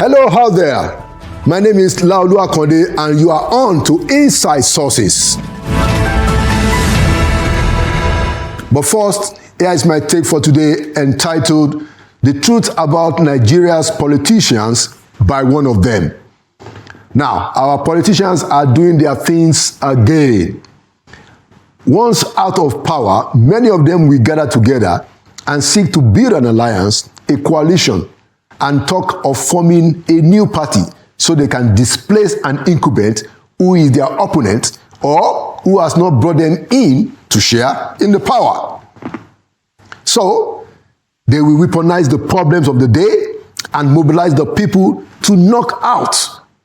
Hello out there. My name is Laolu Akonde and you are on to Inside Sources. But first, here is my take for today entitled The Truth About Nigeria's Politicians by one of them. Now, our politicians are doing their things again. Once out of power, many of them will gather together and seek to build an alliance, a coalition, and talk of forming a new party so they can displace an incumbent who is their opponent or who has not brought them in to share in the power. So, they will weaponize the problems of the day and mobilize the people to knock out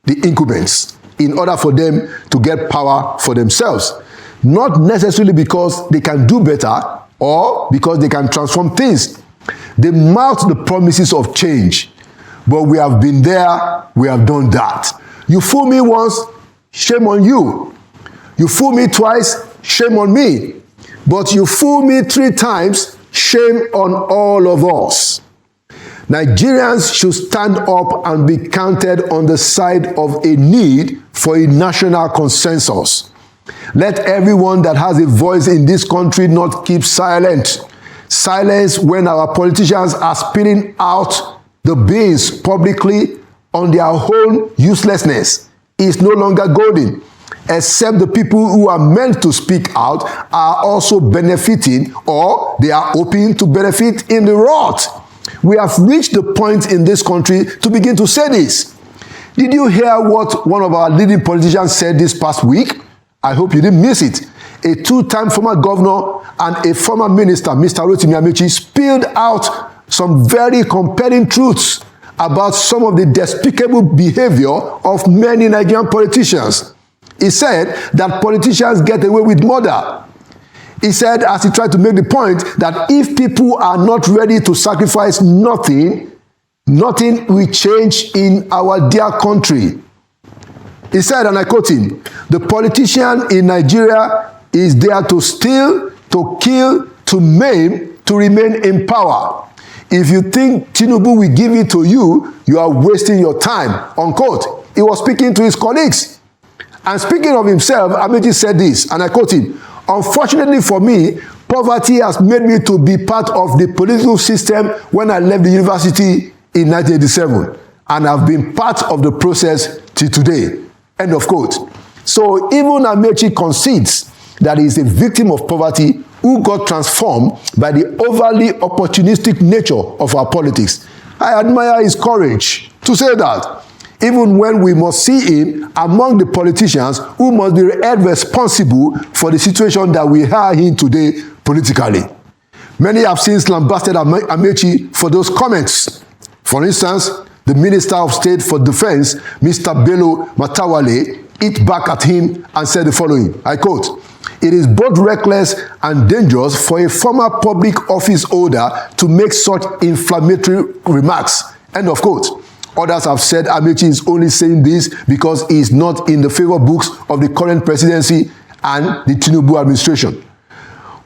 the incumbents in order for them to get power for themselves. Not necessarily because they can do better or because they can transform things. They mouth the promises of change, but we have been there, we have done that. You fool me once, shame on you. You fool me twice, shame on me. But you fool me 3 times, shame on all of us. Nigerians should stand up and be counted on the side of a need for a national consensus. Let everyone that has a voice in this country not keep silent. Silence when our politicians are spilling out the beans publicly on their own uselessness is no longer golden, except the people who are meant to speak out are also benefiting or they are hoping to benefit in the rot. We have reached the point in this country to begin to say this. Did you hear what one of our leading politicians said this past week? I hope you didn't miss it. A 2-time former governor and a former minister, Mr. Rotimi Amaechi, spilled out some very compelling truths about some of the despicable behavior of many Nigerian politicians. He said that politicians get away with murder. He said, as he tried to make the point, that if people are not ready to sacrifice nothing, nothing will change in our dear country. He said, and I quote him, "The politician in Nigeria is there to steal, to kill, to maim, to remain in power. If you think Tinubu will give it to you, you are wasting your time," unquote. He was speaking to his colleagues. And speaking of himself, Amaechi said this, and I quote him, "Unfortunately for me, poverty has made me to be part of the political system when I left the university in 1987, and I've been part of the process till today." End of quote. So even Amaechi concedes that he is a victim of poverty who got transformed by the overly opportunistic nature of our politics. I admire his courage to say that, even when we must see him among the politicians who must be held responsible for the situation that we are in today politically. Many have since lambasted Amaechi for those comments. For instance, the Minister of State for Defense, Mr. Bello Matawalle, hit back at him and said the following, I quote, "It is both reckless and dangerous for a former public office holder to make such inflammatory remarks." End of quote. Others have said Amaechi is only saying this because he is not in the favor books of the current presidency and the Tinubu administration.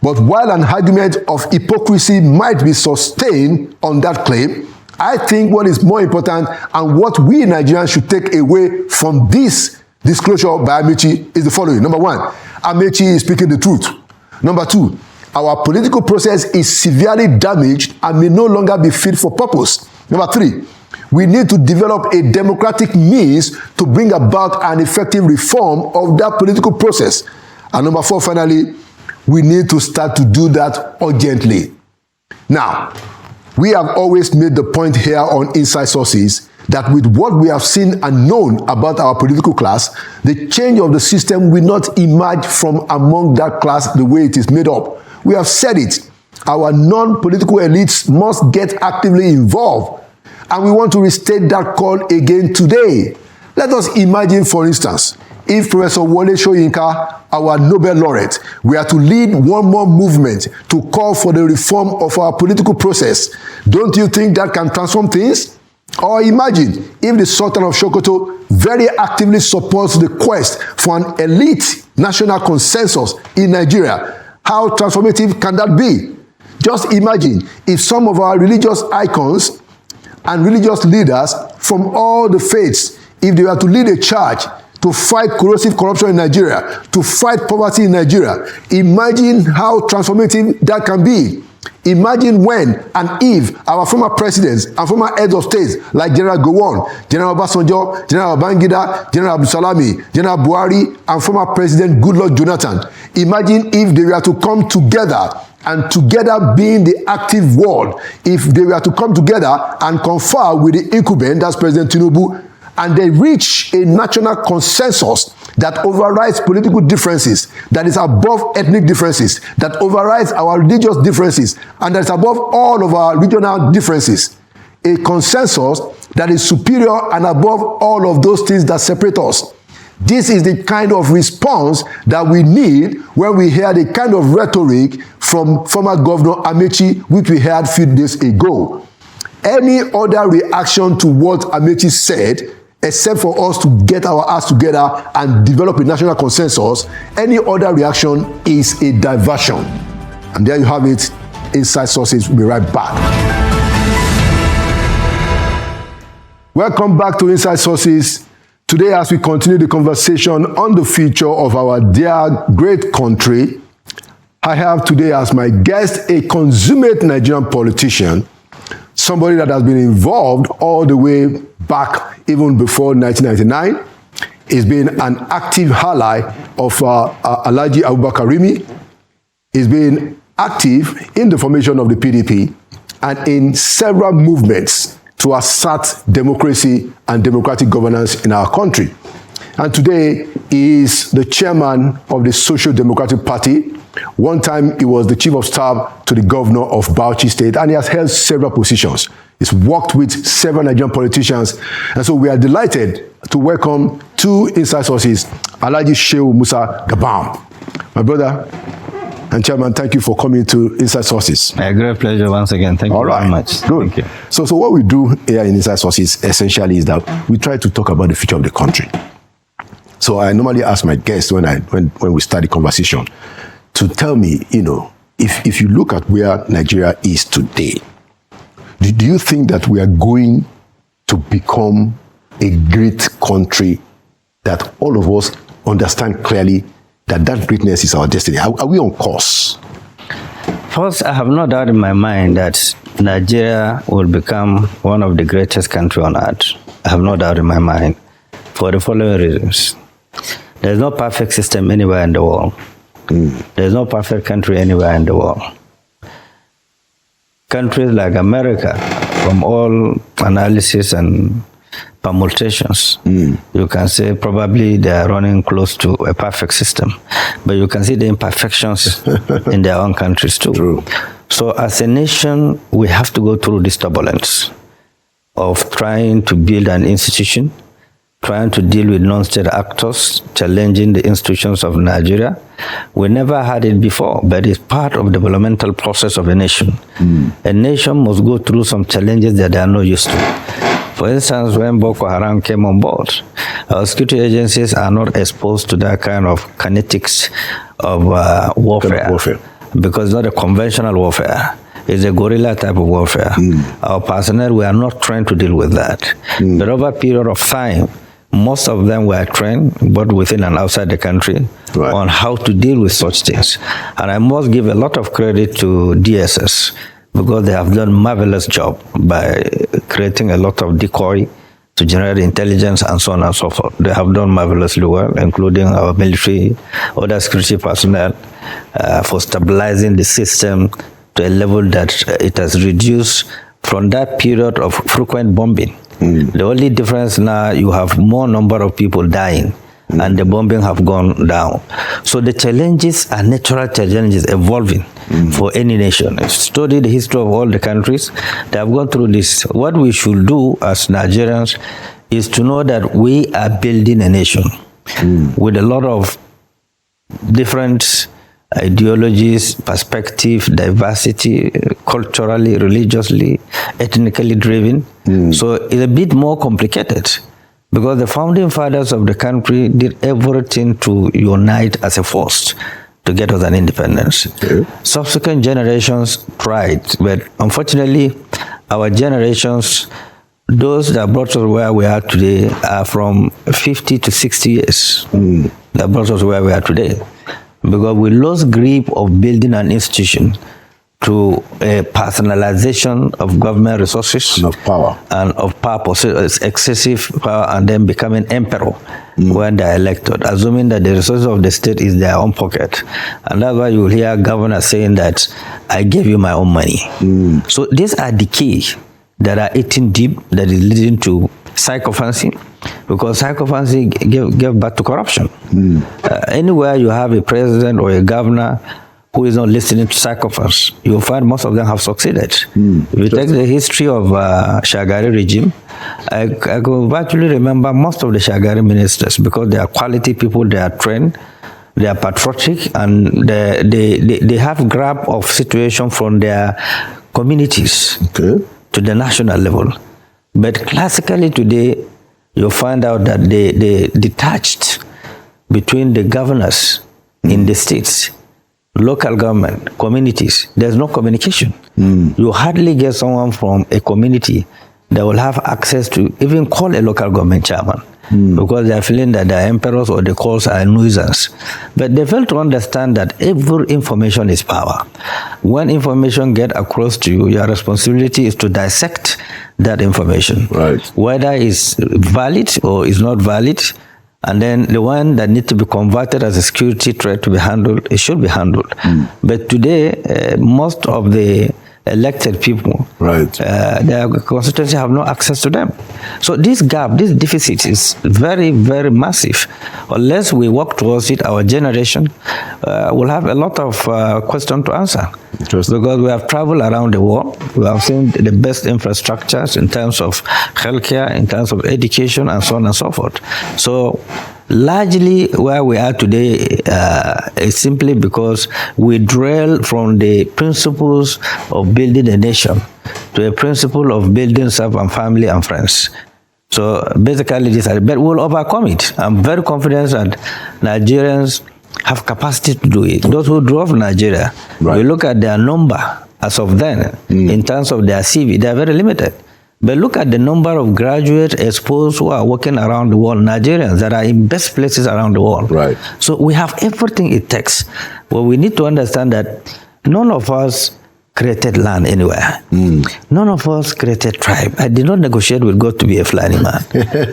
But while an argument of hypocrisy might be sustained on that claim, I think what is more important and what we Nigerians should take away from this disclosure by Amaechi is the following. Number 1, Amaechi is speaking the truth. Number 2, our political process is severely damaged and may no longer be fit for purpose. Number 3, we need to develop a democratic means to bring about an effective reform of that political process. And number 4, finally, we need to start to do that urgently. Now, we have always made the point here on Inside Sources that with what we have seen and known about our political class, the change of the system will not emerge from among that class the way it is made up. We have said it. Our non-political elites must get actively involved. And we want to restate that call again today. Let us imagine, for instance, if Professor Wole Soyinka, our Nobel laureate, were to lead one more movement to call for the reform of our political process, don't you think that can transform things? Or imagine if the Sultan of Sokoto very actively supports the quest for an elite national consensus in Nigeria. How transformative can that be? Just imagine if some of our religious icons and religious leaders from all the faiths, if they were to lead a charge to fight corrosive corruption in Nigeria, to fight poverty in Nigeria, imagine how transformative that can be. Imagine when and if our former presidents and former heads of states like General Gowon, General Obasanjo, General Babangida, General Abdulsalami, General Buhari, and former President Goodluck Jonathan, imagine if they were to come together, and together being the active word, if they were to come together and confer with the incumbent, that's President Tinubu, and they reach a national consensus that overrides political differences, that is above ethnic differences, that overrides our religious differences, and that is above all of our regional differences. A consensus that is superior and above all of those things that separate us. This is the kind of response that we need when we hear the kind of rhetoric from former Governor Amechi, which we heard a few days ago. Any other reaction to what Amechi said, except for us to get our acts together and develop a national consensus, any other reaction is a diversion. And there you have it. Inside Sources will be right back. Welcome back to Inside Sources. Today, as we continue the conversation on the future of our dear great country, I have today as my guest a consummate Nigerian politician, somebody that has been involved all the way back even before 1999. He's been an active ally of Alhaji Abubakar Rimi. He's been active in the formation of the PDP and in several movements to assert democracy and democratic governance in our country. And today he is the chairman of the Social Democratic Party. One time he was the chief of staff to the governor of Bauchi State, and he has held several positions. He's worked with several Nigerian politicians, and so we are delighted to welcome to Inside Sources Alhaji Shehu Musa Gabam. My brother and chairman, thank you for coming to Inside Sources. A great pleasure once again. Thank you very much. Good. Thank you. So what we do here in Inside Sources essentially is that we try to talk about the future of the country. So I normally ask my guests when we start the conversation to tell me, if you look at where Nigeria is today, do you think that we are going to become a great country that all of us understand clearly that greatness is our destiny? Are we on course? First, I have no doubt in my mind that Nigeria will become one of the greatest countries on earth. I have no doubt in my mind for the following reasons. There is no perfect system anywhere in the world. There is no perfect country anywhere in the world. Countries like America, from all analysis and permutations, you can say probably they are running close to a perfect system, but you can see the imperfections in their own countries too. True. So as a nation, we have to go through this turbulence of trying to build an institution, trying to deal with non-state actors, challenging the institutions of Nigeria. We never had it before, but it's part of the developmental process of a nation. A nation must go through some challenges that they are not used to. For instance, when Boko Haram came on board, our security agencies are not exposed to that kind of kinetics of warfare, because it's not a conventional warfare. It's a guerrilla type of warfare. Our personnel were not trained to deal with that. But over a period of time, most of them were trained, both within and outside the country, on how to deal with such things. And I must give a lot of credit to DSS, because they have done a marvelous job by creating a lot of decoy to generate intelligence and so on and so forth. They have done marvelously well, including our military, other security personnel, for stabilizing the system to a level that it has reduced from that period of frequent bombing. The only difference now, you have more number of people dying, and the bombing have gone down. So the challenges are natural challenges evolving for any nation. Study the history of all the countries that have gone through this. What we should do as Nigerians is to know that we are building a nation with a lot of different ideologies, perspective, diversity, culturally, religiously, ethnically driven. So it's a bit more complicated, because the founding fathers of the country did everything to unite as a force to get us an independence. Subsequent generations tried, but unfortunately, our generations those that brought us where we are today are from 50 to 60 years. That brought us where we are today. Because we lost grip of building an institution to a personalization of government resources and of power, excessive power, and then becoming emperor when they're elected, assuming that the resources of the state is their own pocket. And that's why you will hear governors saying that I gave you my own money. So these are the key that are eating deep, that is leading to sycophancy, because sycophancy gave birth to corruption. Anywhere you have a president or a governor who is not listening to sycophants, you'll find most of them have succeeded. If you take the history of Shagari regime, I could virtually remember most of the Shagari ministers, because they are quality people, they are trained, they are patriotic, and they have grasp of situation from their communities to the national level. But classically today, you'll find out that they detached between the governors in the states, local government, communities. There's no communication. You hardly get someone from a community that will have access to even call a local government chairman, because they are feeling that the emperors or the calls are a nuisance. But they fail to understand that every information is power. When information gets across to you, your responsibility is to dissect that information, whether it's valid or is not valid. And then the one that needs to be converted as a security threat to be handled, it should be handled. But today, most of the elected people, their constituency have no access to them. So this gap, this deficit is very, very massive. Unless we work towards it, our generation will have a lot of questions to answer. Because we have traveled around the world, we have seen the best infrastructures in terms of healthcare, in terms of education, and so on and so forth. So largely where we are today is simply because we derail from the principles of building a nation to a principle of building self and family and friends. So basically this, but we'll overcome it. I'm very confident that Nigerians have capacity to do it. Those who drove Nigeria, we look at their number as of then, in terms of their CV, they are very limited. But look at the number of graduates exposed who are working around the world, Nigerians that are in best places around the world. So we have everything it takes. Well, we need to understand that none of us created land anywhere. None of us created tribe. I did not negotiate with God to be a flying man.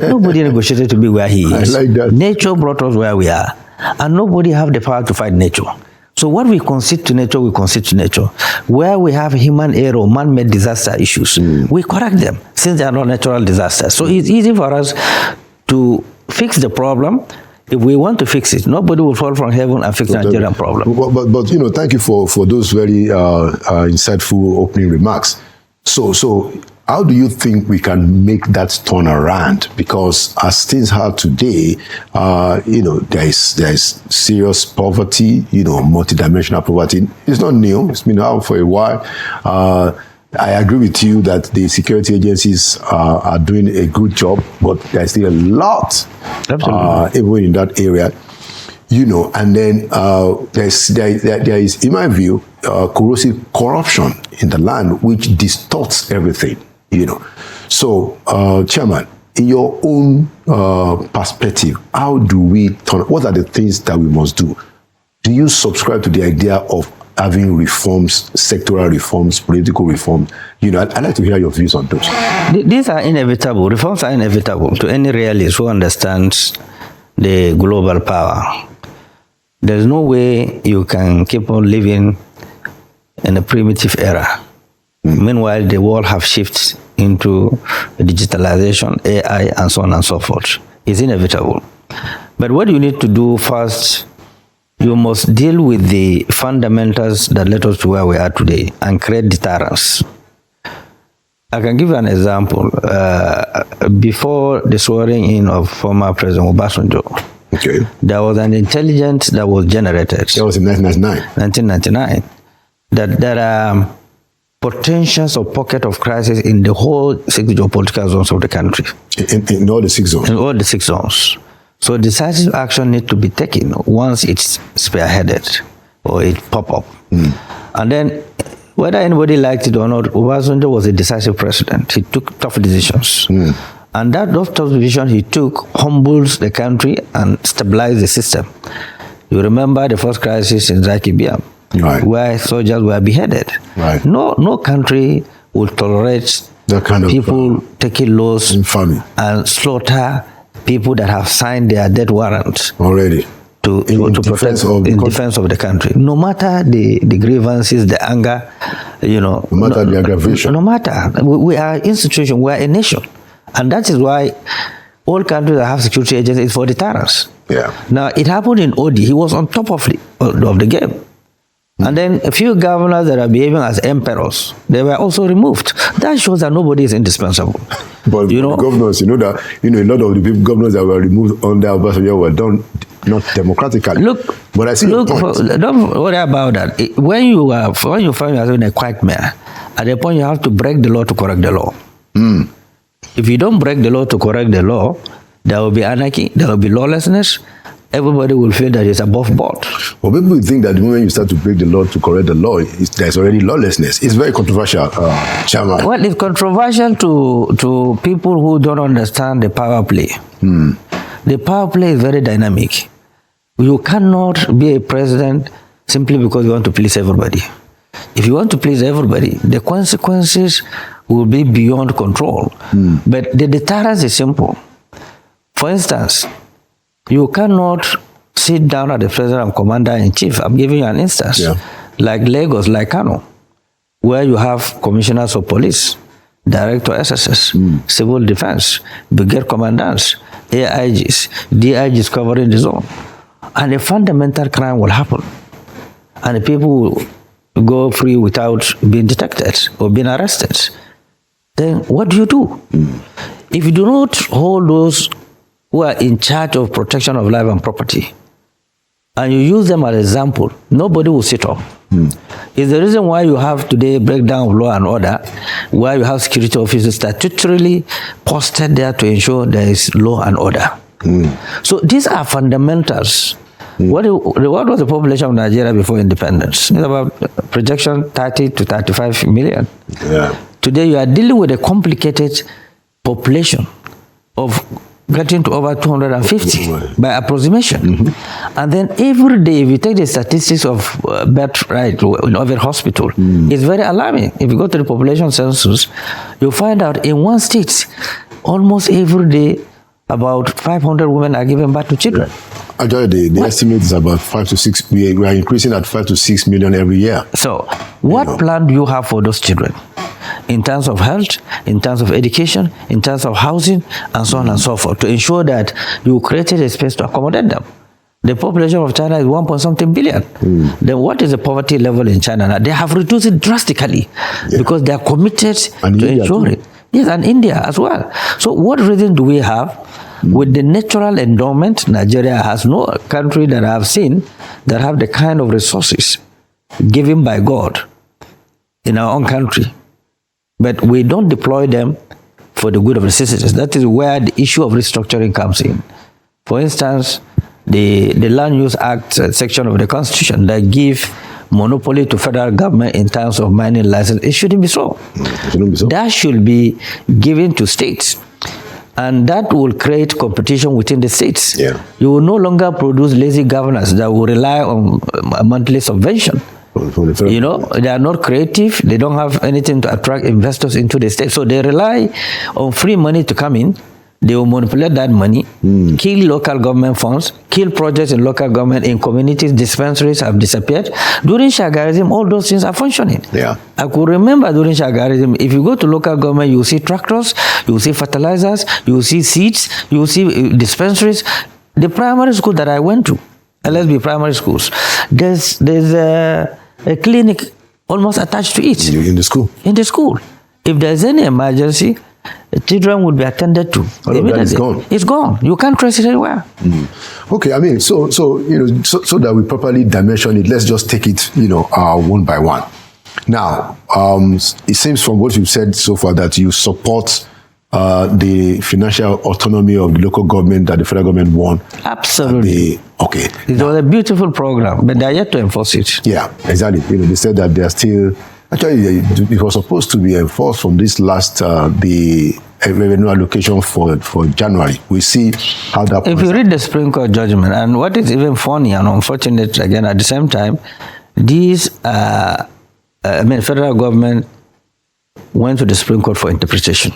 Nobody negotiated to be where he is. I like that. Nature brought us where we are. And nobody have the power to fight nature. So what we concede to nature, we concede to nature. Where we have human error, man-made disaster issues, we correct them, since they are not natural disasters. So it's easy for us to fix the problem. If we want to fix it, nobody will fall from heaven and fix the Nigerian problem. But you know, thank you for those very insightful opening remarks. So how do you think we can make that turn around? Because as things are today, you know, there is serious poverty, you know, multidimensional poverty. It's not new. It's been out for a while. I agree with you that the security agencies are doing a good job, but there's still a lot, even in that area. You know, and then there is, in my view, corrosive corruption in the land, which distorts everything. You know, so Chairman, in your own perspective, how do we turn? What are the things that we must do? Do you subscribe to the idea of having reforms, sectoral reforms, political reforms? You know, I'd like to hear your views on those. These are inevitable. Reforms are inevitable to any realist who understands the global power. There's no way you can keep on living in a primitive era. Meanwhile, the world have shifted into digitalization, AI, and so on and so forth. It's inevitable. But what you need to do first, you must deal with the fundamentals that led us to where we are today and create deterrence. I can give you an example. Before the swearing in of former President Obasanjo, there was an intelligence that was generated. That was in 1999. That there are potentials of pocket of crisis in the whole 6 geopolitical zones of the country. In all the 6 zones? In all the 6 zones. So decisive action needs to be taken once it's spearheaded or it pop up. And then Whether anybody liked it or not, Obasanjo was a decisive president. He took tough decisions. And those tough decisions he took humbles the country and stabilized the system. You remember the first crisis in Zaki Biam, where soldiers were beheaded. No country will tolerate that kind of people taking laws infamy and slaughter people that have signed their death warrants already to protect in defense of the country. No matter the grievances, the anger, no matter the aggravation. No matter. We are an institution, we are a nation. And that is why all countries that have security agencies is for deterrence. Now, it happened in Odi. He was on top of the game. And then a few governors that are behaving as emperors, they were also removed. That shows that nobody is indispensable. But governors, a lot of the governors that were removed under Obasanjo were done not democratically. But I see your point. Don't worry about that. When you find yourself in a quagmire, at the point you have to break the law to correct the law. If you don't break the law to correct the law, there will be anarchy, there will be lawlessness. Everybody will feel that it's above board. Well, people think that the moment you start to break the law to correct the law, there's already lawlessness. It's very controversial, Chairman. Well, it's controversial to people who don't understand the power play. The power play is very dynamic. You cannot be a president simply because you want to please everybody. If you want to please everybody, the consequences will be beyond control. But the deterrence is simple. For instance, you cannot sit down at the president and commander-in-chief. I'm giving you an instance. Like Lagos, like Kano, where you have commissioners of police, director SSS, civil defense, brigade commandants, AIGs, DIGs covering the zone. And a fundamental crime will happen. And the people will go free without being detected or being arrested. Then what do you do? If you do not hold those who are in charge of protection of life and property, and you use them as an example, nobody will sit up. It's the reason why you have today breakdown of law and order, where you have security officers statutorily posted there to ensure there is law and order. So these are fundamentals. What was the population of Nigeria before independence? It's about projection 30 to 35 million. Today you are dealing with a complicated population of getting to over 250 by approximation. And then every day, if you take the statistics of birth rate in every hospital, it's very alarming. If you go to the population census, you'll find out in one state, almost every day, about 500 women are giving birth to children. Actually, the estimate is about 5 to 6. We are increasing at 5 to 6 million every year. So, what plan do you have for those children? In terms of health, in terms of education, in terms of housing, and so on and so forth, to ensure that you created a space to accommodate them. The population of China is 1.something billion. Then what is the poverty level in China now? They have reduced it drastically because they are committed to ensure it. Yes, and India as well. So what reason do we have? With the natural endowment, Nigeria has no country that I have seen that have the kind of resources given by God in our own country. But we don't deploy them for the good of the citizens. That is where the issue of restructuring comes in. For instance, the Land Use Act section of the Constitution that give monopoly to federal government in terms of mining license, it shouldn't be so. That should be given to states. And that will create competition within the states. You will no longer produce lazy governors that will rely on a monthly subvention. They are not creative. They don't have anything to attract investors into the state. So they rely on free money to come in. They will manipulate that money, kill local government funds, kill projects in local government, in communities. Dispensaries have disappeared. During Shagarism, all those things are functioning. I could remember during Shagarism, if you go to local government, you see tractors, you see fertilizers, you see seeds, you see dispensaries. The primary school that I went to, LSB primary schools, there's a clinic almost attached to it. In the school? In the school. If there's any emergency, the children would be attended to. It's gone. It's gone. You can't trace it anywhere. Okay, I mean, so that we properly dimension it, let's just take it, one by one. Now, it seems from what you've said so far that you support the financial autonomy of the local government that the federal government won. Absolutely. Okay. It was a beautiful program, but they are yet to enforce it. Yeah, exactly. They said that they are still Actually, it was supposed to be enforced from this last the revenue allocation for January. We see how that. If you read the Supreme Court judgment, and what is even funny and unfortunate again at the same time, these federal government went to the Supreme Court for interpretation.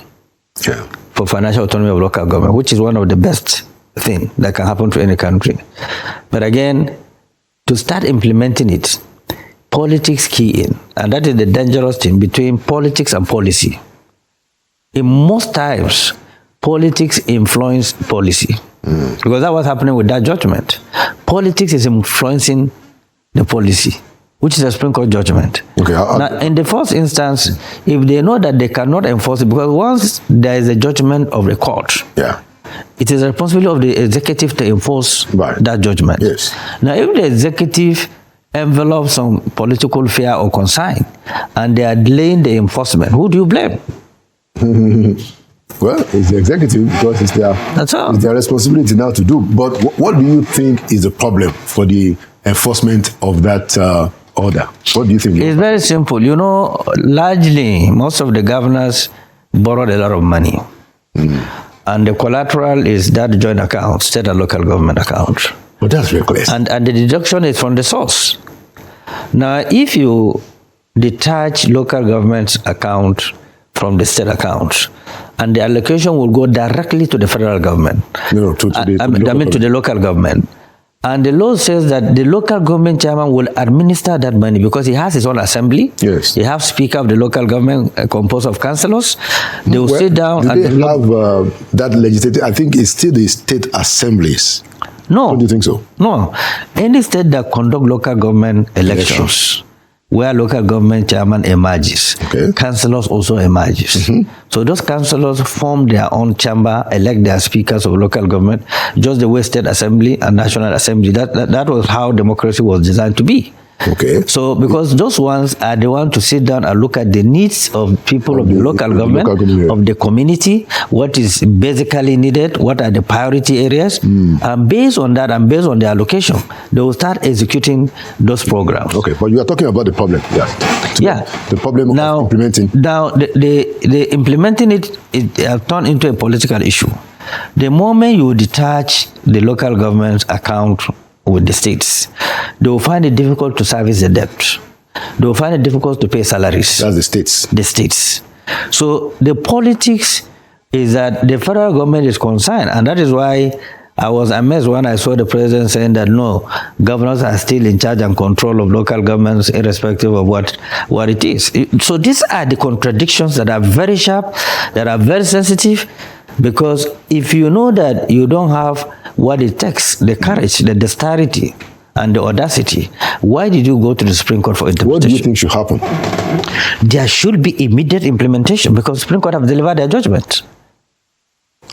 Yeah. For financial autonomy of local government, which is one of the best things that can happen to any country. But again, to start implementing it, politics key in, and that is the dangerous thing between politics and policy. In most times, politics influence policy, because that was happening with that judgment. Politics is influencing the policy, which is a Supreme Court judgment. Okay. Now, in the first instance, if they know that they cannot enforce it, because once there is a judgment of the court, yeah, it is the responsibility of the executive to enforce that judgment. Yes. Now, if the executive envelops some political fear or concern, and they are delaying the enforcement, who do you blame? Well, it's the executive, because it's their responsibility now to do. But what do you think is the problem for the enforcement of that order? What do you think? It's very simple. You know, largely, most of the governors borrowed a lot of money. And the collateral is that joint account, state and local government account. But that's reckless. And the deduction is from the source. Now, if you detach local government's account from the state account, and the allocation will go directly to the federal government. No, to the local government. And the law says that the local government chairman will administer that money because he has his own assembly. Yes. He has speaker of the local government composed of councillors. They will sit down. Do they have that legislative? I think it's still the state assemblies. No. Don't you think so? No. Any state that conduct local government elections, where local government chairman emerges, councillors also emerges. So those councillors form their own chamber, elect their speakers of local government, just the way state assembly and national assembly. That was how democracy was designed to be. Okay. So because those ones are the ones to sit down and look at the needs of people of the local government, of the community, what is basically needed, what are the priority areas, and based on that and based on the allocation, they will start executing those programs. Okay, but you are talking about the problem. Yeah. The problem of implementing. Now, the implementing it has turned into a political issue. The moment you detach the local government's account with the states, they will find it difficult to service the debt. They will find it difficult to pay salaries. That's the states. The states. So the politics is that the federal government is concerned, and that is why I was amazed when I saw the president saying that no, governors are still in charge and control of local governments irrespective of what it is. So these are the contradictions that are very sharp, that are very sensitive, because if you know that you don't have what it takes, the courage, the dexterity, and the audacity, why did you go to the Supreme Court for interpretation? What do you think should happen? There should be immediate implementation because the Supreme Court have delivered their judgment.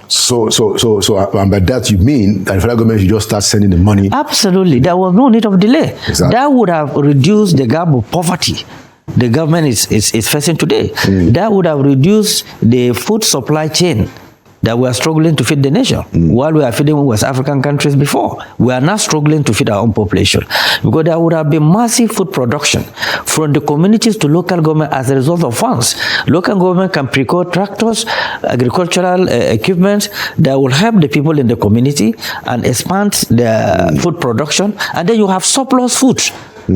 So, and by that you mean that the federal government should just start sending the money? Absolutely. There was no need of delay. Exactly. That would have reduced the gap of poverty the government is facing today. That would have reduced the food supply chain that we are struggling to feed the nation while we are feeding West African countries before. We are now struggling to feed our own population because there would have been massive food production from the communities to local government as a result of funds. Local government can procure tractors, agricultural equipment that will help the people in the community and expand their food production, and then you have surplus food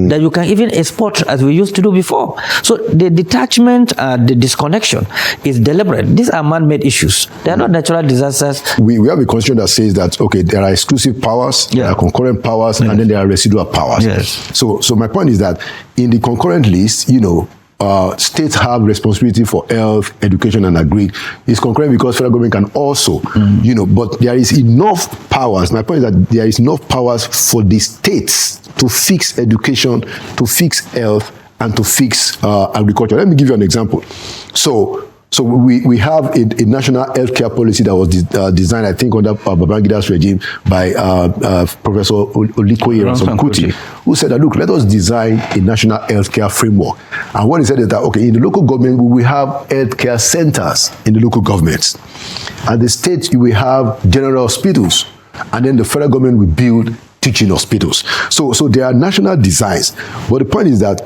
that you can even export as we used to do before. So the detachment, the disconnection is deliberate. These are man-made issues. They are not natural disasters. We have a constitution that says that, okay, there are exclusive powers, there are concurrent powers, and then there are residual powers. Yes. So my point is that in the concurrent list, states have responsibility for health, education, and agri. It's concurrent because federal government can also, but there is enough powers. My point is that there is enough powers for the states to fix education, to fix health, and to fix agriculture. Let me give you an example. So we have a national healthcare policy that was designed, I think, under Babangida's regime by Professor Olikoye Ransom-Kuti, who said that, look, let us design a national healthcare framework. And what he said is that, okay, in the local government, we will have healthcare centers in the local governments. And the state, you will have general hospitals. And then the federal government will build teaching hospitals. So there are national designs. But the point is that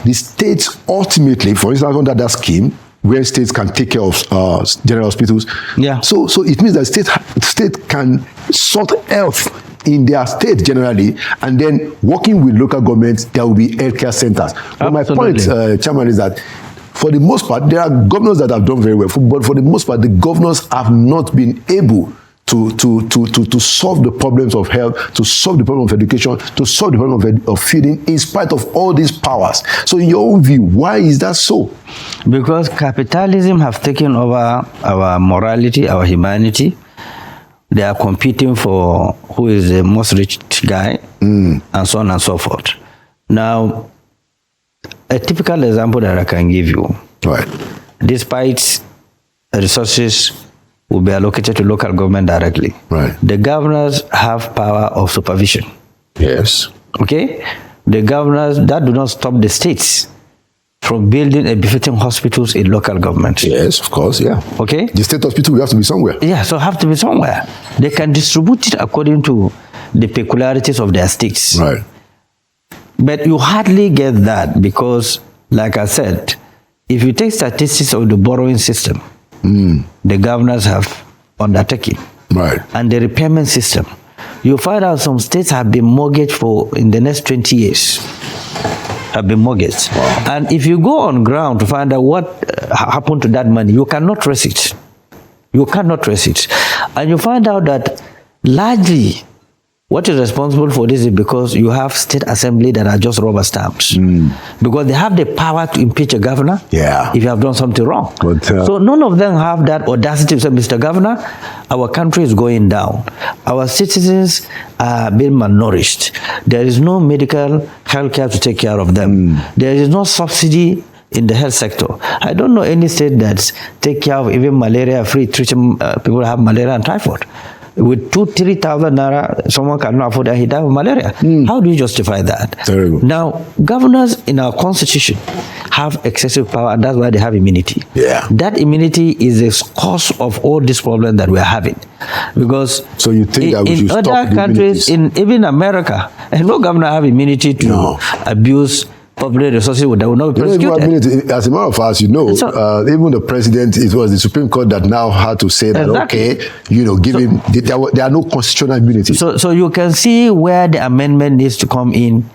the states ultimately, for instance, under that scheme, where states can take care of general hospitals. Yeah. So it means that state can sort health in their state generally, and then working with local governments, there will be healthcare centers. But my point, Chairman, is that for the most part, there are governors that have done very well, but for the most part, the governors have not been able to solve the problems of health, to solve the problem of education, to solve the problem of feeding, in spite of all these powers. So in your own view, why is that so? Because capitalism have taken over our morality, our humanity. They are competing for who is the most rich guy, and so on and so forth. Now, a typical example that I can give you, right, despite resources will be allocated to local government directly. Right. The governors have power of supervision. Yes. Okay? The governors, that do not stop the states from building and befitting hospitals in local government. Yes, of course, yeah. Okay? The state hospital will have to be somewhere. Yeah, so have to be somewhere. They can distribute it according to the peculiarities of their states. Right. But you hardly get that because, like I said, if you take statistics of the borrowing system, the governors have undertaken, right, and the repayment system, you find out some states have been mortgaged for in the next 20 years. Have been mortgaged. Wow. And if you go on ground to find out what happened to that money, you cannot trace it. You cannot trace it. And you find out that largely what is responsible for this is because you have state assembly that are just rubber stamps. Because they have the power to impeach a governor if you have done something wrong. But, so none of them have that audacity to say, Mr. Governor, our country is going down. Our citizens are being malnourished. There is no medical health care to take care of them. There is no subsidy in the health sector. I don't know any state that take care of even malaria-free, treating people who have malaria and typhoid. With 2,000-3,000 naira, someone cannot afford that he died of malaria. How do you justify that? Terrible. Now, governors in our constitution have excessive power, and that's why they have immunity. Yeah. That immunity is the cause of all this problem that we are having. Because so you think that we should in stop other countries, even America, no governor have immunity to abuse public resources that will not be prosecuted. As a matter of fact, even the president, it was the Supreme Court that now had to say that, okay, give him, there are no constitutional immunity. So you can see where the amendment needs to come in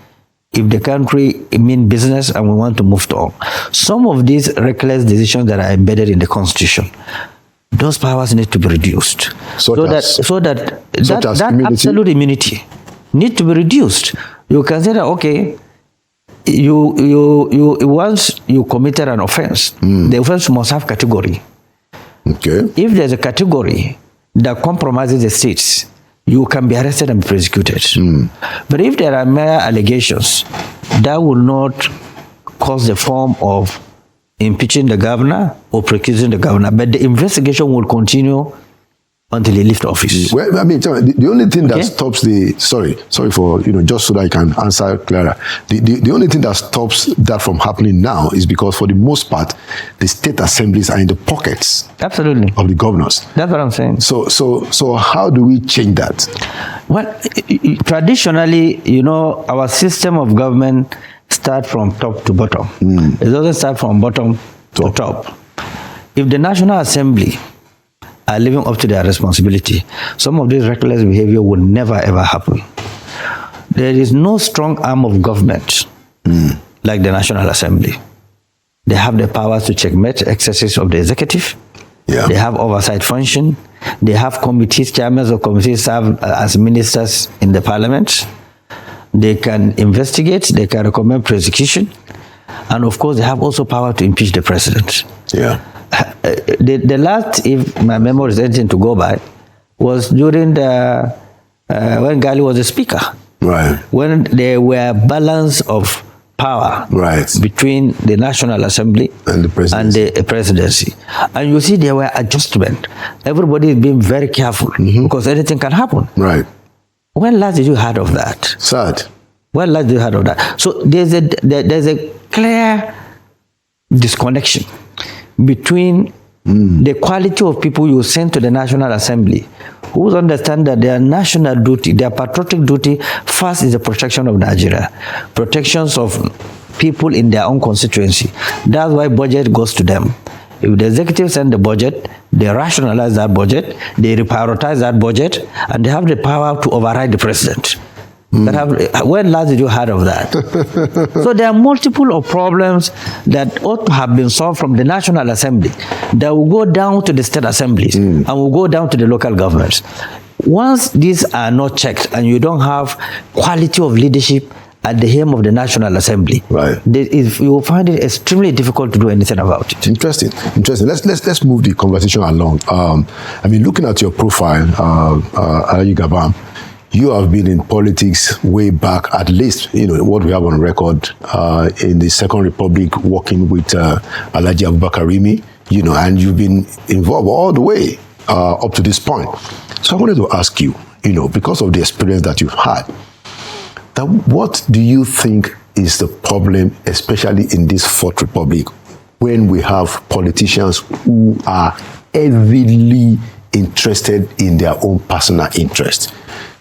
if the country means business and we want to move on. Some of these reckless decisions that are embedded in the Constitution, those powers need to be reduced. So that absolute immunity need to be reduced. You can say that, okay, you once you committed an offense, the offense must have category. Okay. If there's a category that compromises the states, you can be arrested and prosecuted. But if there are mere allegations, that will not cause the form of impeaching the governor or procusing the governor, but the investigation will continue until he left office. Well, I mean, the only thing that stops sorry for, just so that I can answer Clara, the only thing that stops that from happening now is because for the most part, the state assemblies are in the pockets of the governors. That's what I'm saying. So how do we change that? Well, traditionally, our system of government starts from top to bottom. It doesn't start from bottom to top. If the National Assembly are living up to their responsibility, some of this reckless behavior would never ever happen. There is no strong arm of government like the National Assembly. They have the powers to checkmate excesses of the executive. They have oversight function. They have committees, chairmen of committees serve as ministers in the parliament. They can investigate, they can recommend prosecution. And of course, they have also power to impeach the president. The last, if my memory is anything to go by, was during when Gali was the speaker. Right. When there were balance of power between the National Assembly and the presidency. And you see there were adjustments. Everybody is being very careful because anything can happen. Right. When last did you heard of that? Sad. When last did you heard of that? So there's a clear disconnection between the quality of people you send to the National Assembly who understand that their national duty, their patriotic duty, first is the protection of Nigeria, protections of people in their own constituency. That's why budget goes to them. If the executive send the budget, they rationalize that budget, they reprioritize that budget, and they have the power to override the president. When last did you heard of that? So there are multiple of problems that ought to have been solved from the National Assembly that will go down to the state assemblies and will go down to the local governments. Once these are not checked and you don't have quality of leadership at the helm of the National Assembly, right, you will find it extremely difficult to do anything about it. Interesting. Let's move the conversation along. I mean, looking at your profile, Alaji Gabam, you have been in politics way back, at least, what we have on record in the Second Republic, working with Alhaji Abubakar Rimi, and you've been involved all the way up to this point. So I wanted to ask you, because of the experience that you've had, what do you think is the problem, especially in this Fourth Republic, when we have politicians who are heavily interested in their own personal interest?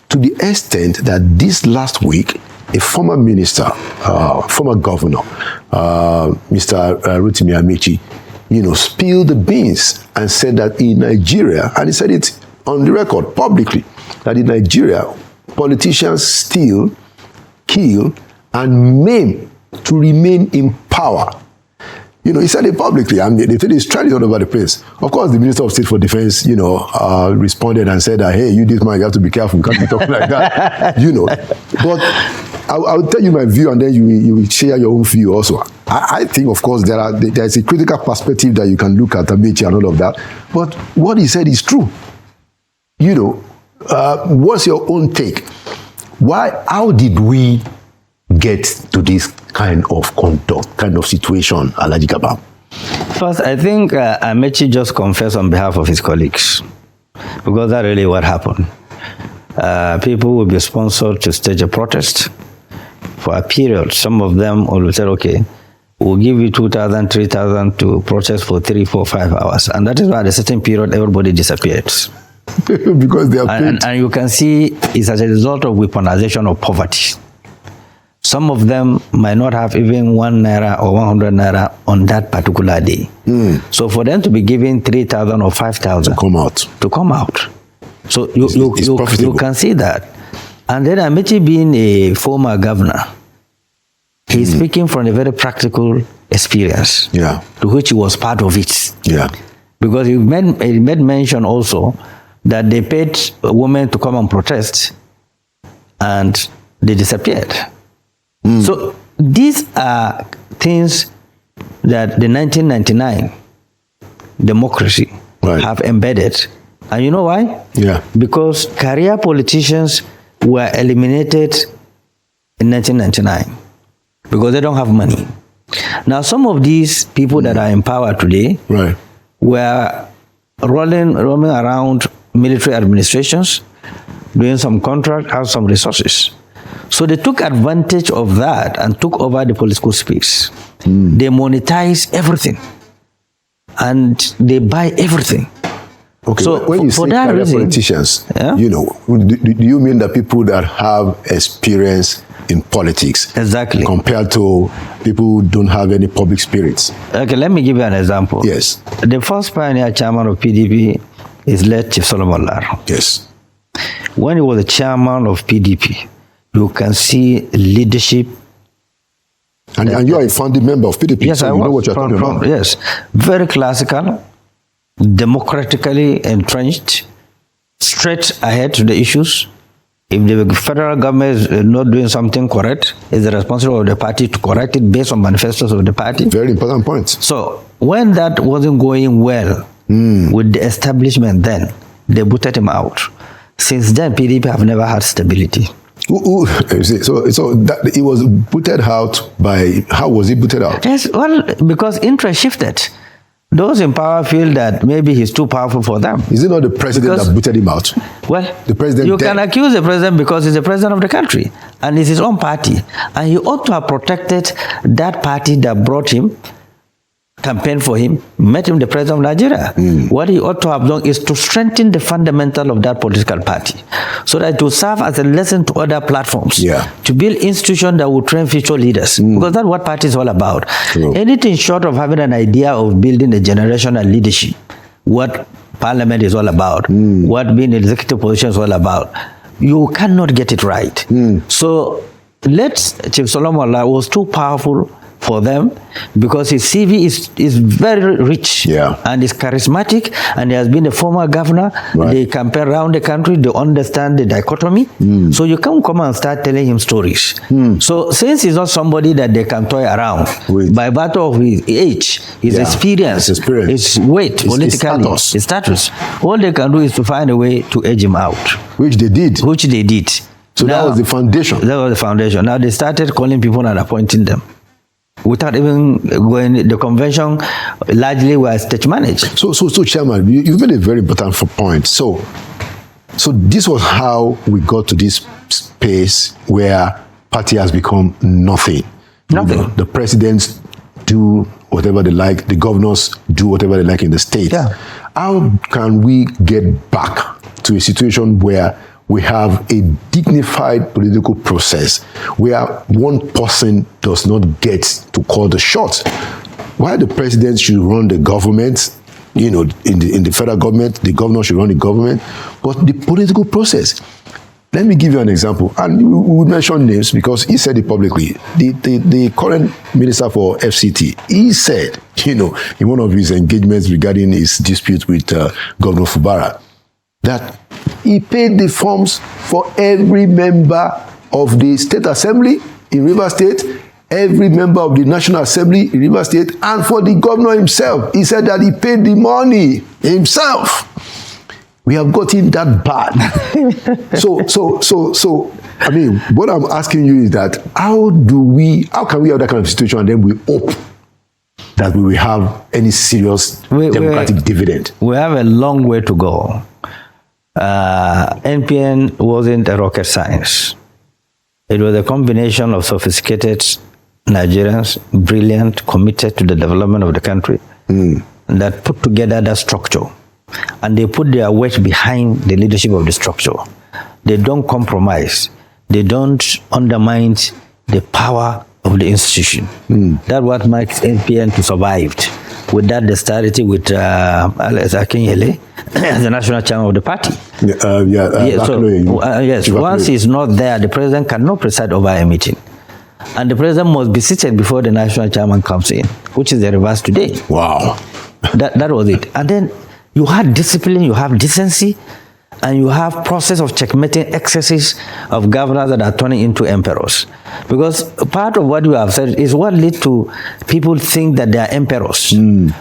To the extent that this last week, a former minister, former governor, Mr. Rotimi Amechi, spilled the beans and said that in Nigeria, and he said it on the record publicly, that in Nigeria, politicians steal, kill, and maim to remain in power. He said it publicly, and they said it's trending all over the place. Of course, the Minister of State for Defense, responded and said that, hey, you this man, you have to be careful, you can't be talking like that, But I'll tell you my view, and then you will share your own view also. I think, of course, there's a critical perspective that you can look at Amechi and all of that. But what he said is true. What's your own take? How did we get to this kind of conduct, kind of situation, Alhaji Gabam? First, I think Amechi just confessed on behalf of his colleagues, because that's really what happened. People will be sponsored to stage a protest for a period. Some of them will say, okay, we'll give you 2,000, 3,000 to protest for 3, 4, 5 hours. And that is why at a certain period, everybody disappears. Because they are paid. And you can see it's as a result of weaponization of poverty. Some of them might not have even 1 naira or 100 naira on that particular day. So for them to be given 3,000 or 5,000 to come out. So you can see that. And then Amechi, being a former governor, he's speaking from a very practical experience, to which he was part of it. Because he made mention also that they paid women to come and protest, and they disappeared. So these are things that the 1999 democracy have embedded. And you know why? Because career politicians were eliminated in 1999 because they don't have money. Now, some of these people that are in power today were roaming around military administrations, doing some contract, have some resources. So they took advantage of that and took over the political space. They monetize everything, and they buy everything. Okay, so when you say career politicians, do you mean the people that have experience in politics? Exactly. Compared to people who don't have any public spirits? Okay, let me give you an example. Yes. The first pioneer chairman of PDP is late Chief Solomon Lar. Yes. When he was the chairman of PDP, you can see leadership. And you are a founding member of PDP, yes, so you know what you're talking about. Yes. Very classical, democratically entrenched, straight ahead to the issues. If the federal government is not doing something correct, it's the responsibility of the party to correct it based on manifestos of the party. Very important point. So when that wasn't going well with the establishment, then they booted him out. Since then, PDP have never had stability. So that he was booted out by, how was he booted out? Yes, well, because interest shifted. Those in power feel that maybe he's too powerful for them. Is it not the president that booted him out? Well, the president you can accuse the president because he's the president of the country and it's his own party. And he ought to have protected that party that brought him campaigned for him, made him the president of Nigeria. What he ought to have done is to strengthen the fundamental of that political party so that to serve as a lesson to other platforms, to build institutions that will train future leaders, because that's what party is all about. True. Anything short of having an idea of building a generational leadership, what parliament is all about, what being in executive position is all about, you cannot get it right. So Chief Solomon Lar was too powerful for them because his CV is very rich and is charismatic, and he has been a former governor. They campaign around the country, they understand the dichotomy. So you can't come and start telling him stories. So since he's not somebody that they can toy around, by virtue of his age, his experience, his weight, politically, his status, all they can do is to find a way to edge him out. Which they did. So now, that was the foundation. That was the foundation. Now they started calling people and appointing them, without even going. The convention largely was state managed. So Chairman, you've made a very important point. So this was how we got to this space where party has become nothing. Nothing. You know, the presidents do whatever they like. The governors do whatever they like in the state. How can we get back to a situation where we have a dignified political process where one person does not get to call the shots? Why the president should run the government, you know, in the federal government, the governor should run the government, but the political process. Let me give you an example, and we will mention names because he said it publicly. The current minister for FCT, he said, you know, in one of his engagements regarding his dispute with Governor Fubara, that he paid the forms for every member of the State Assembly in Rivers State, every member of the National Assembly in Rivers State, and for the governor himself. He said that he paid the money himself. We have gotten that bad. So, I mean, what I'm asking you is that how can we have that kind of situation and then we hope that we will have any serious democratic dividend? We have a long way to go. NPN wasn't a rocket science. It was a combination of sophisticated Nigerians, brilliant, committed to the development of the country, that put together that structure. And they put their weight behind the leadership of the structure. They don't compromise. They don't undermine the power of the institution. That's what makes NPN to survive. With that, they started with Alex Akinyele as the national chairman of the party. Yes, once he's not there, the president cannot preside over a meeting. And the president must be seated before the national chairman comes in, which is the reverse today. Wow. That was it. And then you have discipline, you have decency, and you have process of checkmating excesses of governors that are turning into emperors. Because part of what you have said is what leads to people think that they are emperors.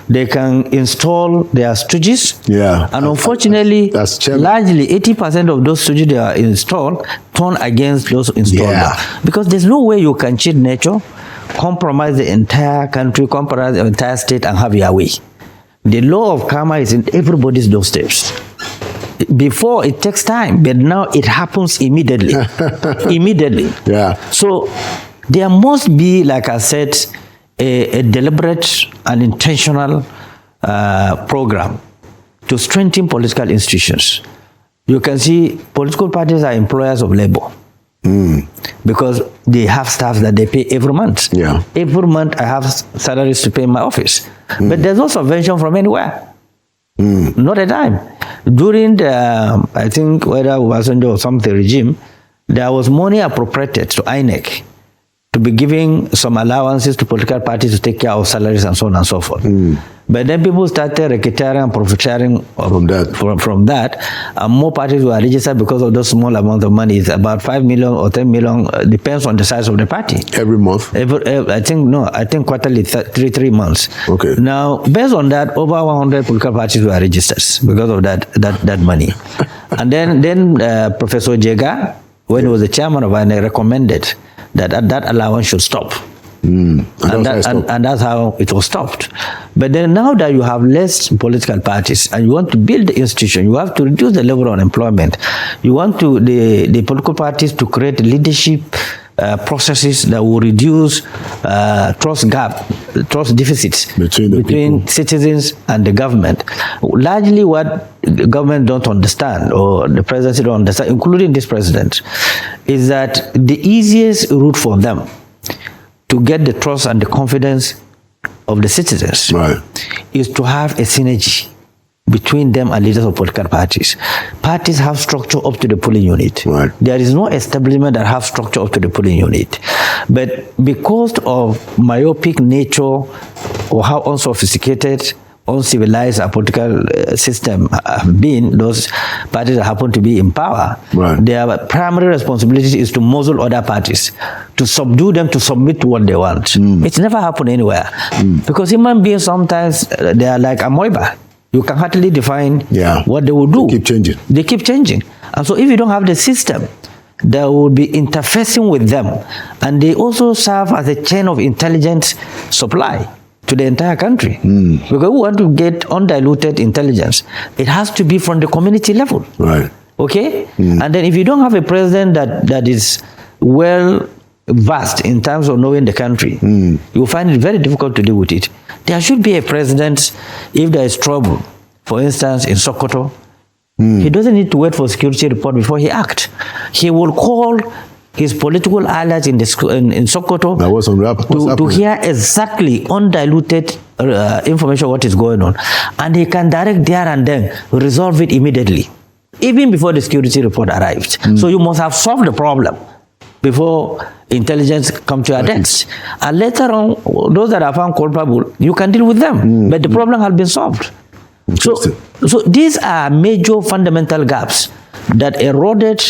They can install their stooges. And unfortunately, largely 80% of those stooges they are installed turn against those installed. Because there's no way you can cheat nature, compromise the entire country, compromise the entire state, and have your way. The law of karma is in everybody's doorsteps. Before, it takes time, but now it happens immediately. Immediately. So there must be, like I said, a deliberate and intentional program to strengthen political institutions. You can see political parties are employers of labor. Because they have staff that they pay every month. Every month I have salaries to pay in my office. But there's no subvention from anywhere. Not a dime. During the, I think, whether Obasanjo or something regime, there was money appropriated to INEC to be giving some allowances to political parties to take care of salaries and so on and so forth. But then people started racketeering and profiteering from that. And more parties were registered because of those small amount of money. It's about 5 million or 10 million, depends on the size of the party. Every month? I think quarterly, 3 months. Okay. Now, based on that, over 100 political parties were registered because of that money. And then Professor Jega, when he was the chairman of INEC, recommended that allowance should stop. And that's how it was stopped. But then now that you have less political parties and you want to build the institution, you have to reduce the level of unemployment. You want the political parties to create leadership processes that will reduce trust deficits between citizens and the government. Largely what the government don't understand, or the presidency don't understand, including this president, is that the easiest route for them to get the trust and the confidence of the citizens is to have a synergy between them and leaders of political parties. Parties have structure up to the polling unit. There is no establishment that have structure up to the polling unit. But because of myopic nature, or how unsophisticated, uncivilized our political system have been, those parties that happen to be in power, their primary responsibility is to muzzle other parties, to subdue them, to submit to what they want. It's never happened anywhere. Because human beings sometimes, they are like amoeba. You can hardly define what they will do. They keep changing. They keep changing. And so if you don't have the system that will be interfacing with them, and they also serve as a chain of intelligence supply to the entire country. Because we want to get undiluted intelligence. It has to be from the community level. Okay? And then if you don't have a president that is well vast in terms of knowing the country, you will find it very difficult to deal with it. There should be a president, if there is trouble, for instance, in Sokoto, he doesn't need to wait for security report before he acts. He will call his political allies in Sokoto to hear exactly undiluted information what is going on. And he can direct there and then resolve it immediately, even before the security report arrives. So you must have solved the problem before intelligence come to your desk. And later on, those that are found culpable, you can deal with them. But the problem has been solved. So these are major fundamental gaps that eroded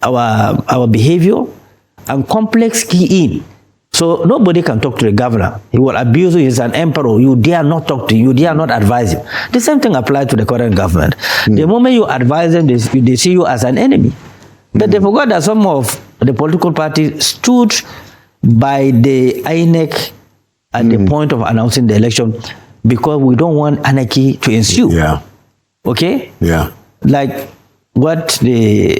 our behavior and complex key in. So nobody can talk to the governor. He will abuse you. He's an emperor. You dare not talk to him. You dare not advise him. The same thing applies to the current government. The moment you advise them, they see you as an enemy. But they forgot that some of the political parties stood by the INEC at the point of announcing the election because we don't want anarchy to ensue. Okay? Like what the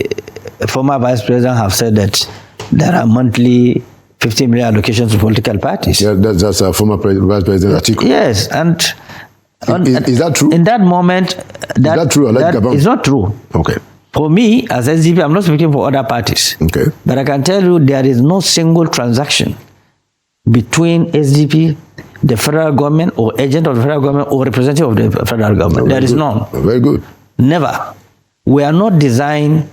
former vice president have said, that there are monthly 15 million allocations to political parties. That's a former vice president article. Yes, and is that true? In that moment, is that true? It's not true. Okay. For me, as SDP, I'm not speaking for other parties. Okay. But I can tell you there is no single transaction between SDP, the federal government, or agent of the federal government, or representative of the federal government. There is none. Very good. Never. We are not designed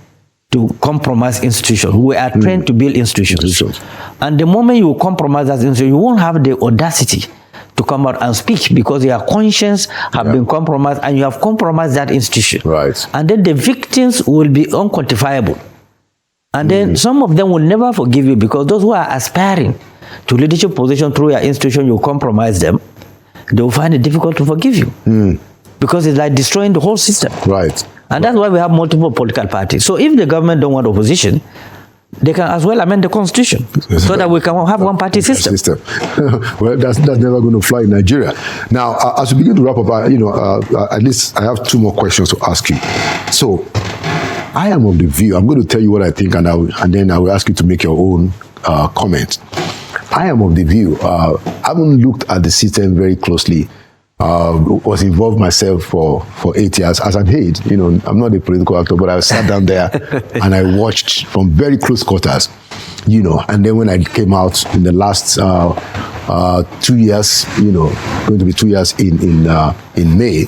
to compromise institutions. We are trained to build institutions. And the moment you compromise that institution, you won't have the audacity to come out and speak because your conscience have been compromised and you have compromised that institution. And then the victims will be unquantifiable. And then some of them will never forgive you because those who are aspiring to leadership position through your institution, you compromise them, they will find it difficult to forgive you. Because it's like destroying the whole system. And that's why we have multiple political parties. So if the government don't want opposition, they can as well amend the constitution so that we can have one party system. Well, that's never going to fly in Nigeria. Now, as we begin to wrap up, at least I have two more questions to ask you. So, I am of the view, I'm going to tell you what I think, and then I will ask you to make your own comments. I am of the view, I haven't looked at the system very closely. Was involved myself for 8 years as an aide. I'm not a political actor, but I sat down there and I watched from very close quarters, and then when I came out in the last 2 years, going to be 2 years in May,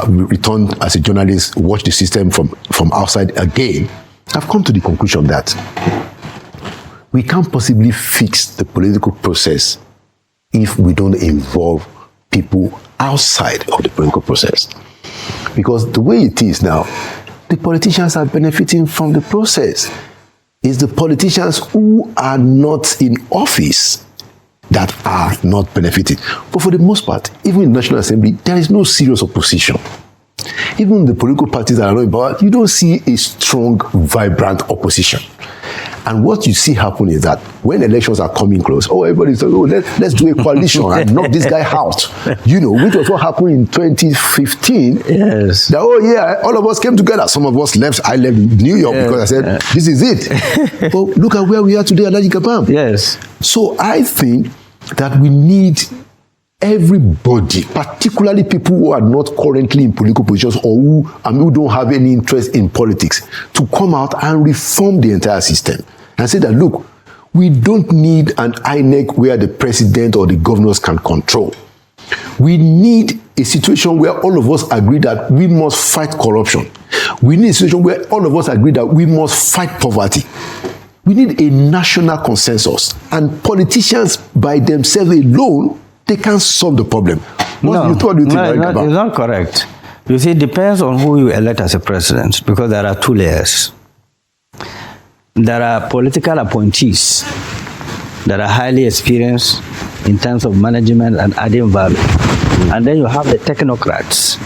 returned as a journalist, watched the system from outside again. I've come to the conclusion that we can't possibly fix the political process if we don't involve people outside of the political process. Because the way it is now, the politicians are benefiting from the process. It's the politicians who are not in office that are not benefiting. But for the most part, even in the National Assembly, there is no serious opposition. Even the political parties that are not in power, you don't see a strong, vibrant opposition. And what you see happen is that when elections are coming close, everybody's like, let's do a coalition and knock this guy out. Which was what happened in 2015. Yes. That, all of us came together. Some of us left. I left New York because I said, this is it. But look at where we are today at Alhaji Kabam. Yes. So I think that we need everybody, particularly people who are not currently in political positions or who don't have any interest in politics, to come out and reform the entire system and say that, look, we don't need an INEC where the president or the governors can control. We need a situation where all of us agree that we must fight corruption. We need a situation where all of us agree that we must fight poverty. We need a national consensus, and politicians by themselves alone, they can't solve the problem. No, it's not correct. You see, it depends on who you elect as a president, because there are two layers. There are political appointees that are highly experienced in terms of management and adding value. And then you have the technocrats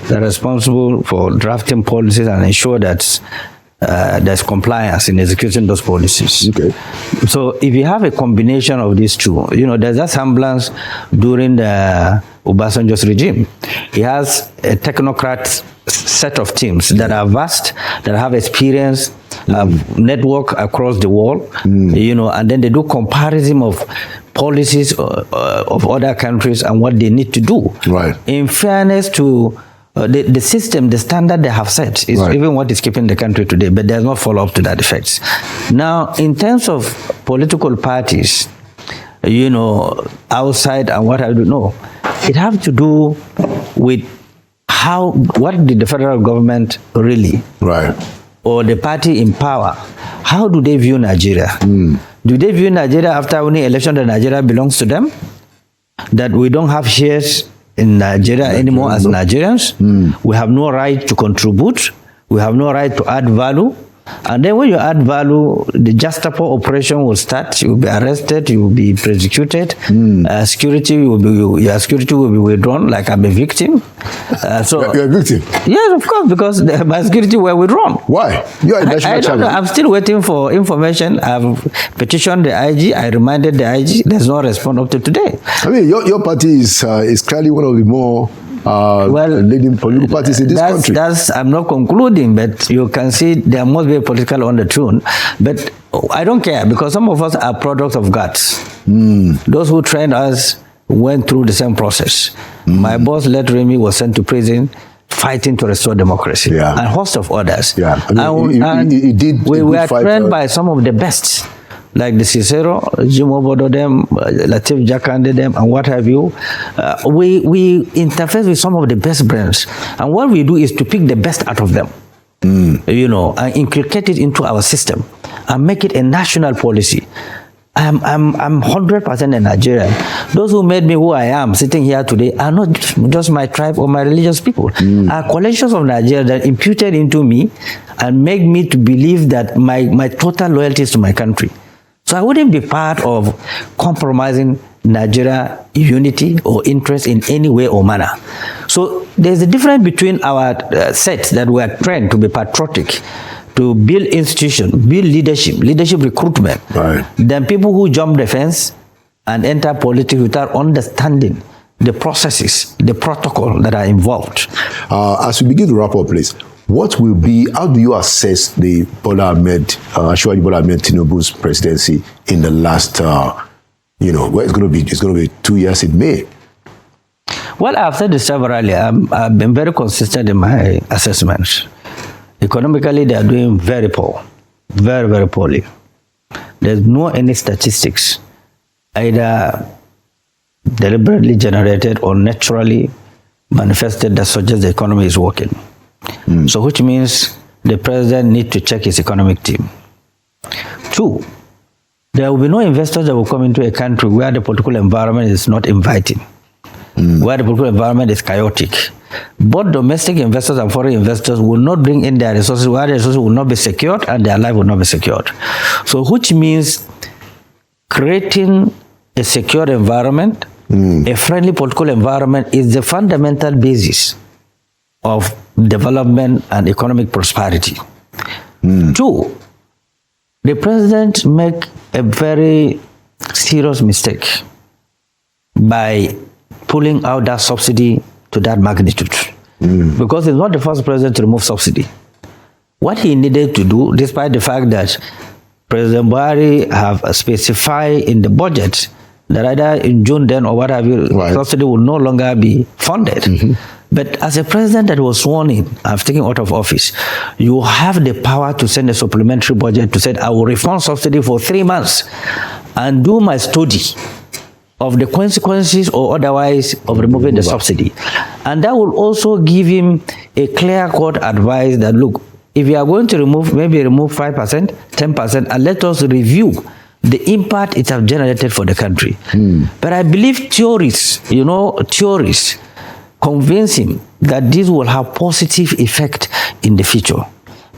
that are responsible for drafting policies and ensure that there's compliance in executing those policies. Okay. So if you have a combination of these two, there's a semblance during the Obasanjo's regime. He has a technocrat set of teams that are vast, that have experience, network across the world, and then they do comparison of policies of other countries and what they need to do. Right. In fairness to the system, the standard they have set is even what is keeping the country today, but there's no follow-up to that effect. What in terms of political parties, outside and what I don't know, it has to do with what did the federal government really, or the party in power, how do they view Nigeria? Do they view Nigeria after winning election that Nigeria belongs to them? That we don't have shares in Nigeria anymore as Nigerians? We have no right to contribute. We have no right to add value. And then when you add value, the Justapo operation will start. You will be arrested. You will be prosecuted. Your security will be withdrawn. Like I'm a victim. So you're a victim. Yes, of course, because my security were withdrawn. Why? You are a national channel. I'm still waiting for information. I've petitioned the IG. I reminded the IG. There's no response up to today. I mean, your party is clearly one of the more leading political parties in this country. I'm not concluding, but you can see there must be a political undertone. But I don't care, because some of us are products of guts. Those who trained us went through the same process. My boss, Let Remy, was sent to prison fighting to restore democracy, and a host of others. We were trained by some of the best, like the Cicero, Jim Obodo them, Latif Jakande them, and what have you. We interface with some of the best brands, and what we do is to pick the best out of them, and inculcate it into our system, and make it a national policy. I'm 100% a Nigerian. Those who made me who I am, sitting here today, are not just my tribe or my religious people. Are collections of Nigeria that imputed into me and make me to believe that my total loyalty is to my country. So I wouldn't be part of compromising Nigeria unity or interest in any way or manner. So there's a difference between our sets that were trained to be patriotic, to build institutions, build leadership recruitment, than people who jump the fence and enter politics without understanding the processes, the protocol that are involved. As we begin to wrap up, please, how do you assess the Bola Ahmed Tinubu's presidency in the last, where it's going to be 2 years in May? Well, I've said this severally. I've been very consistent in my assessments. Economically, they are doing very poor, very, very poorly. There's no any statistics, either deliberately generated or naturally manifested, that suggests the economy is working. So which means the president needs to check his economic team. 2, there will be no investors that will come into a country where the political environment is not inviting, where the political environment is chaotic. Both domestic investors and foreign investors will not bring in their resources, where their resources will not be secured and their life will not be secured. So which means creating a secure environment, a friendly political environment, is the fundamental basis of development and economic prosperity. 2, the president make a very serious mistake by pulling out that subsidy to that magnitude. Because he's not the first president to remove subsidy. What he needed to do, despite the fact that President Buhari have specified in the budget that either in June then or what have you, subsidy will no longer be funded. But as a president that was sworn in, I've taken out of office, you have the power to send a supplementary budget to say, I will refund subsidy for 3 months and do my study of the consequences or otherwise of removing the subsidy. And that will also give him a clear-cut advice that, look, if you are going to remove, maybe remove 5%, 10%, and let us review the impact it has generated for the country. But I believe theories convince him that this will have positive effect in the future.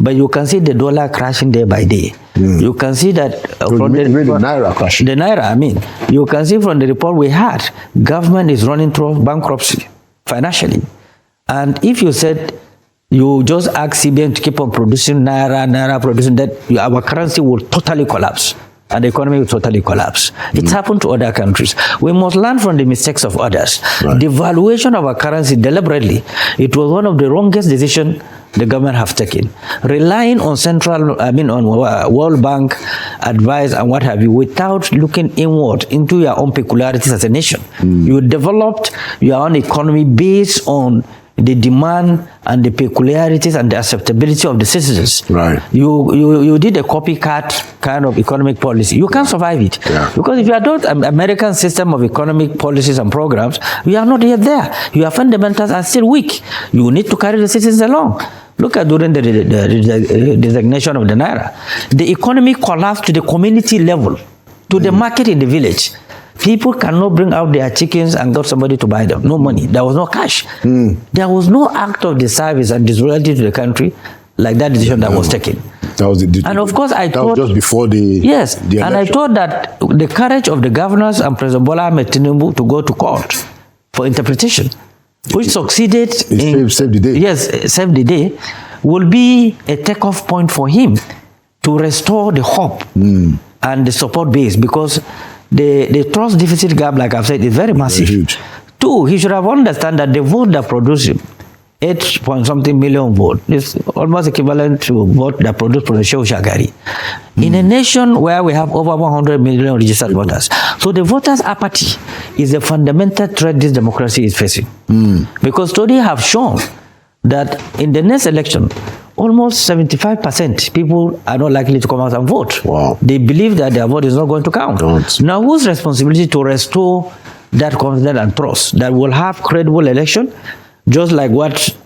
But you can see the dollar crashing day by day. You can see that from the naira crashing. The naira, I mean. You can see from the report we had, government is running through bankruptcy financially. And if you said you just ask CBN to keep on producing naira producing that, our currency will totally collapse. And the economy will totally collapse. It's happened to other countries. We must learn from the mistakes of others. The valuation of our currency deliberately, it was one of the wrongest decisions the government have taken. Relying on on World Bank advice and what have you, without looking inward into your own peculiarities as a nation. You developed your own economy based on the demand and the peculiarities and the acceptability of the citizens. You did a copycat kind of economic policy. You can't survive it. Because if you adopt an American system of economic policies and programs, we are not yet there. Your fundamentals are still weak. You need to carry the citizens along. Look at during the designation of the naira. The economy collapsed to the community level, to the market in the village. People cannot bring out their chickens and get somebody to buy them. No money. There was no cash. There was no act of disservice and disloyalty to the country like that decision that was taken. That was and of course, I thought... That was just before the and I thought that the courage of the governors and President Bola Ahmed Tinubu to go to court for interpretation, which succeeded saved the day. Yes, saved the day, will be a takeoff point for him to restore the hope and the support base, because the trust deficit gap, like I've said, is very massive. Very huge. Two, he should have understood that the vote that produced him, 8-point-something million vote, is almost equivalent to vote that produced Professor Shagari. In a nation where we have over 100 million registered voters. So the voters' apathy is a fundamental threat this democracy is facing. Because studies have shown that in the next election, almost 75% people are not likely to come out and vote. They believe that their vote is not going to count. Now, whose responsibility to restore that confidence and trust that will have credible election, just like what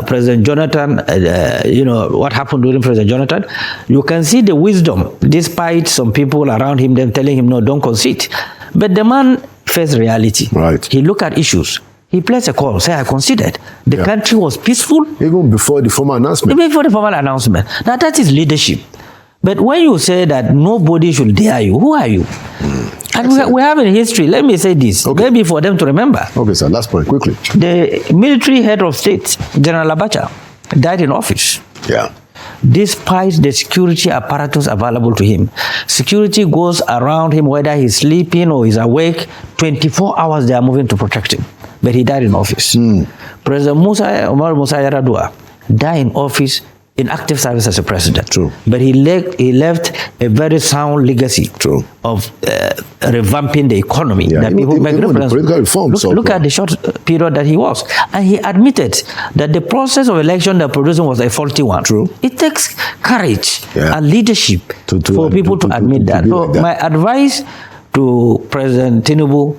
President Jonathan, what happened during President Jonathan? You can see the wisdom, despite some people around him them telling him, no, don't concede. But the man faced reality. He looked at issues. He placed a call, say, I considered. The country was peaceful. Even before the formal announcement. Even before the formal announcement. Now, that is leadership. But when you say that nobody should dare you, who are you? And we have a history. Let me say this, maybe for them to remember. Okay, sir, last point, quickly. The military head of state, General Abacha, died in office. Despite the security apparatus available to him. Security goes around him, whether he's sleeping or he's awake, 24 hours they are moving to protect him. But he died in office. President Omar Musa Yar'Adua died in office in active service as a president. But he left a very sound legacy of revamping the economy. That people make reference. Look at the short period that he was. And he admitted that the process of election that produced him was a faulty one. It takes courage and leadership for people to admit that. So my advice to President Tinubu,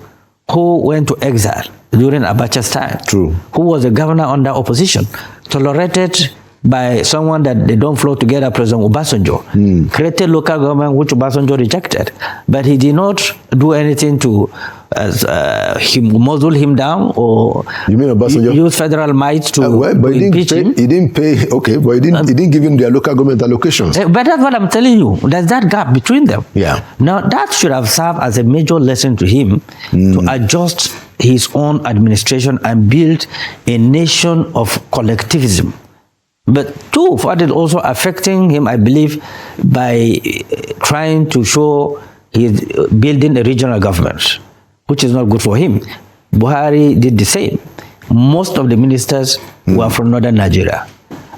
who went to exile during Abacha's time, who was a governor under opposition, tolerated by someone that they don't flow together, President Obasanjo, created local government which Obasanjo rejected. But he did not do anything to muzzle him down or use federal might to impeach him. He didn't pay, but he didn't give him their local government allocations. But that's what I'm telling you. There's that gap between them. Now, that should have served as a major lesson to him to adjust his own administration and build a nation of collectivism But two, what is also affecting him, I believe, by trying to show he's building a regional government, which is not good for him. Buhari did the same. Most of the ministers were from northern Nigeria.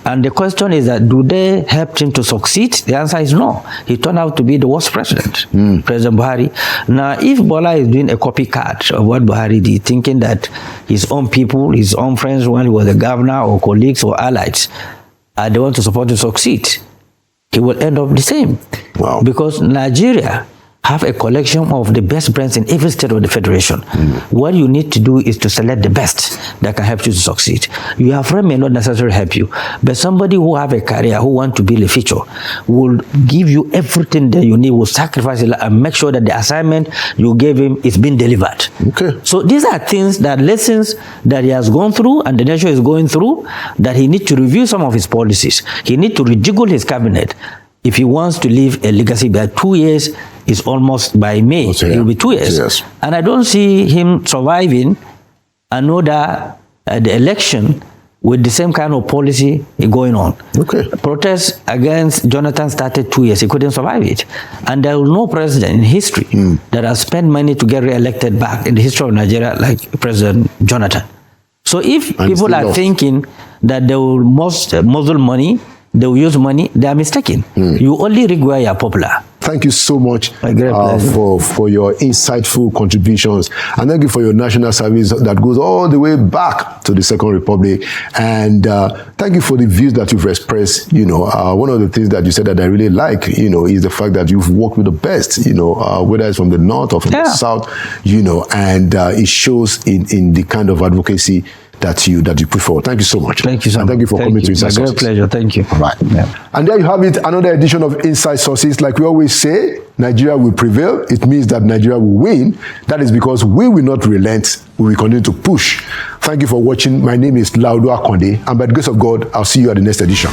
And the question is that, do they help him to succeed? The answer is no. He turned out to be the worst president, President Buhari. Now, if Bola is doing a copycat of what Buhari did, thinking that his own people, his own friends, when he was a governor or colleagues or allies, are the ones to support to succeed, he will end up the same. Wow. Because Nigeria have a collection of the best brains in every state of the federation. What you need to do is to select the best that can help you to succeed. Your friend may not necessarily help you, but somebody who have a career, who want to build a future, will give you everything that you need, will sacrifice it and make sure that the assignment you gave him is being delivered. Okay. So these are things, that lessons that he has gone through and the nation is going through, that he needs to review some of his policies. He needs to rejiggle his cabinet if he wants to leave a legacy. By 2 years is almost by May. Okay. It will be 2 years. Yes. And I don't see him surviving another the election with the same kind of policy going on. Okay. Protests against Jonathan started 2 years. He couldn't survive it. And there was no president in history that has spent money to get re-elected back in the history of Nigeria like President Jonathan. So if people are thinking that they will muzzle money, they will use money, they are mistaken. You only rig where you are popular. Thank you so much My great pleasure. for your insightful contributions. And thank you for your national service that goes all the way back to the Second Republic. And thank you for the views that you've expressed. You know, one of the things that you said that I really like, you know, is the fact that you've worked with the best, you know, whether it's from the north or from the south, you know, and it shows in the kind of advocacy that you put forward. Thank you so much. Thank you so much. And thank you for coming to Inside Sources. My great pleasure. Thank you. All right. Yeah. And there you have it, another edition of Inside Sources. Like we always say, Nigeria will prevail. It means that Nigeria will win. That is because we will not relent. We will continue to push. Thank you for watching. My name is Laudo Akonde, and by the grace of God, I'll see you at the next edition.